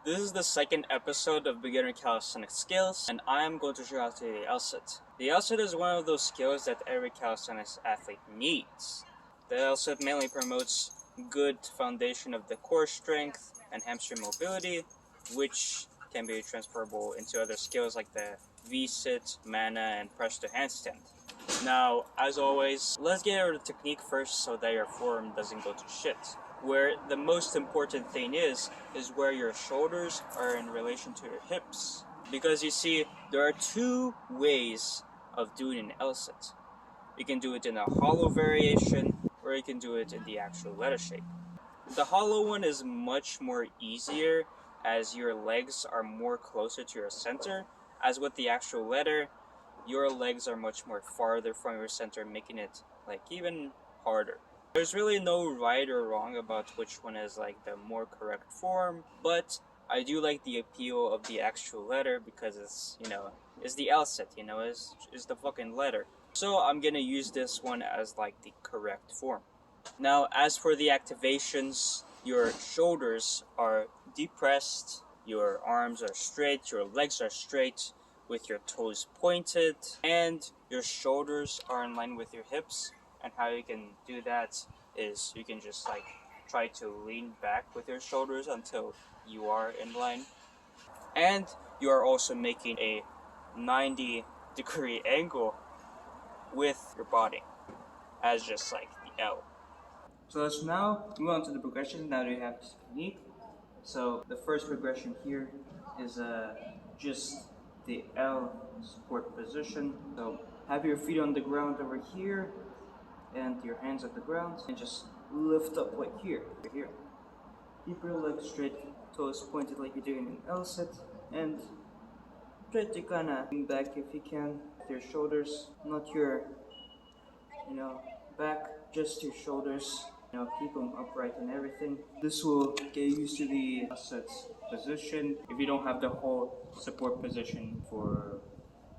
This is the second episode of Beginner Calisthenics Skills, and I am going to show you how to do the L-sit. The L-sit is one of those skills that every calisthenics athlete needs. The L-sit mainly promotes good foundation of the core strength and hamstring mobility, which can be transferable into other skills like the V-sit, mana, and press to handstand. Now, as always, let's get over the technique first so that your form doesn't go to shit. Where the most important thing is where your shoulders are in relation to your hips. Because you see, there are two ways of doing an L-sit. You can do it in a hollow variation, or you can do it in the actual letter shape. The hollow one is much more easier as your legs are more closer to your center, as with the actual letter, your legs are much more farther from your center, making it like even harder. There's really no right or wrong about which one is like the more correct form, but I do like the appeal of the actual letter because it's, it's the L-sit, is the fucking letter. So I'm gonna use this one as like the correct form. Now, as for the activations, your shoulders are depressed, your arms are straight, your legs are straight, with your toes pointed, and your shoulders are in line with your hips. And how you can do that is you can just like try to lean back with your shoulders until you are in line. And you are also making a 90-degree angle with your body as just like the L. So let's now move on to the progression now that you have this technique. So the first progression here is just the L support position. So have your feet on the ground over here and your hands at the ground and just lift up like here. Keep your legs straight, toes pointed like you're doing an L-sit, and try to kinda lean back if you can with your shoulders, not your back, just your shoulders. Keep them upright and everything. This will get used to the L-sit position if you don't have the whole support position for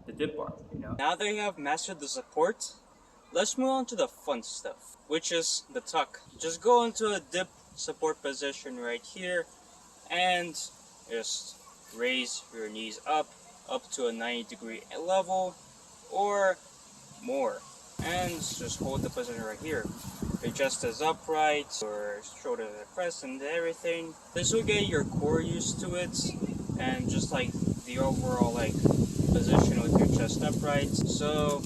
the dip bar, Now that you have mastered the support, let's move on to the fun stuff, which is the tuck. Just go into a dip support position right here and just raise your knees up to a 90-degree level or more. And just hold the position right here. It just as upright, your shoulders are pressed and everything. This will get your core used to it and just like the overall like position with your chest upright. So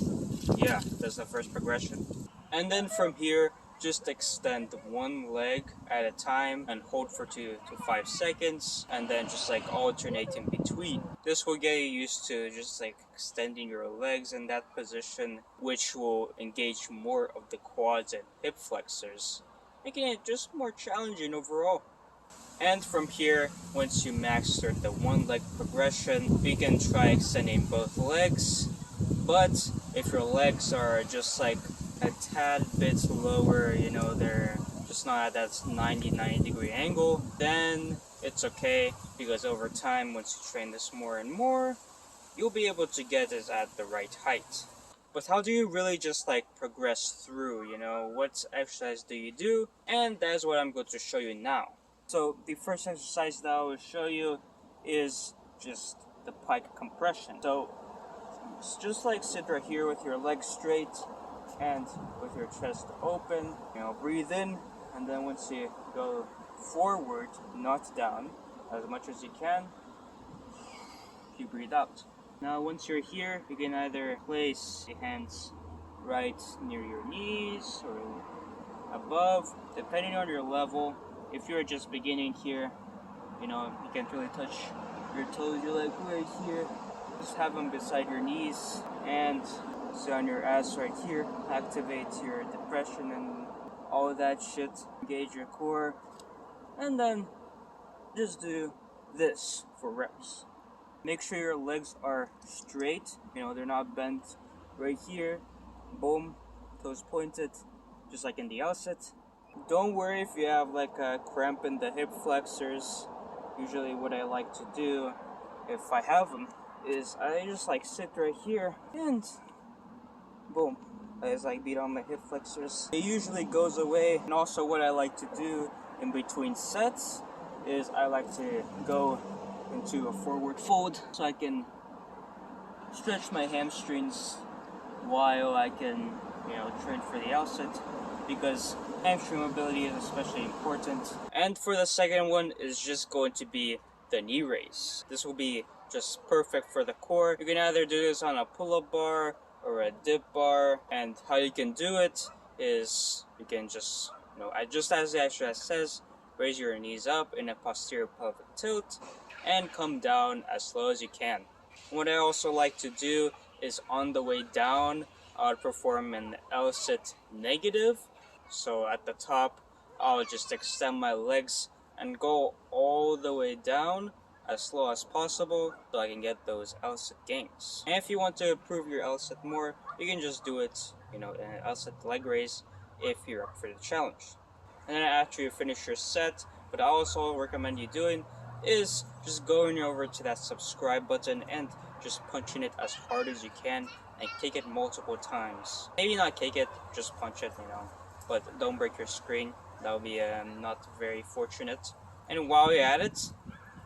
yeah, that's the first progression. And then from here, just extend one leg at a time and hold for 2 to 5 seconds and then just like alternate in between. This will get you used to just like extending your legs in that position, which will engage more of the quads and hip flexors, making it just more challenging overall. And from here, once you master the one leg progression, we can try extending both legs. But if your legs are just like a tad bit lower, they're just not at that 90 degree angle, then it's okay, because over time, once you train this more and more, you'll be able to get it at the right height. But how do you really just like progress through, what exercise do you do? And that's what I'm going to show you now. So the first exercise that I will show you is just the pike compression. So just like sit right here with your legs straight and with your chest open, breathe in, and then once you go forward, not down, as much as you can, you breathe out. Now once you're here, you can either place your hands right near your knees or above, depending on your level. If you're just beginning here, you can't really touch your toes, you're like right here. Just have them beside your knees and sit on your ass right here. Activate your depression and all of that shit. Engage your core. And then just do this for reps. Make sure your legs are straight. They're not bent right here. Boom. Toes pointed. Just like in the L-sit. Don't worry if you have like a cramp in the hip flexors. Usually what I like to do, if I have them, is I just like sit right here and boom, I just like beat on my hip flexors. It usually goes away. And also what I like to do in between sets is I like to go into a forward fold so I can stretch my hamstrings while I can, train for the outset, because hamstring mobility is especially important. And for the second one is just going to be the knee raise. This will be just perfect for the core. You can either do this on a pull-up bar or a dip bar, and how you can do it is you can just, just as the exercise says, raise your knees up in a posterior pelvic tilt and come down as slow as you can. What I also like to do is on the way down, I would perform an L-sit negative. So at the top, I'll just extend my legs and go all the way down as slow as possible so I can get those L-sit gains. And if you want to improve your L-sit more, you can just do it, in an L-sit leg raise if you're up for the challenge. And then after you finish your set, what I also recommend you doing is just going over to that subscribe button and just punching it as hard as you can and kick it multiple times. Maybe not kick it, just punch it, but don't break your screen. That would be not very fortunate. And while you're at it,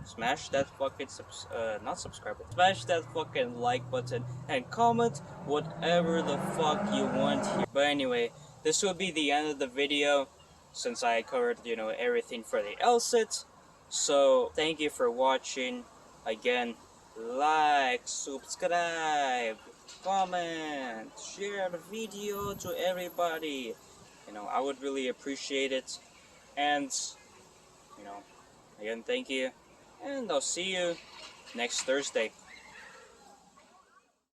smash that fucking smash that fucking like button and comment whatever the fuck you want here. But anyway, this will be the end of the video since I covered, everything for the L-sit. So thank you for watching. Again, like, subscribe, comment, share the video to everybody. I would really appreciate it. And, again, thank you. And I'll see you next Thursday.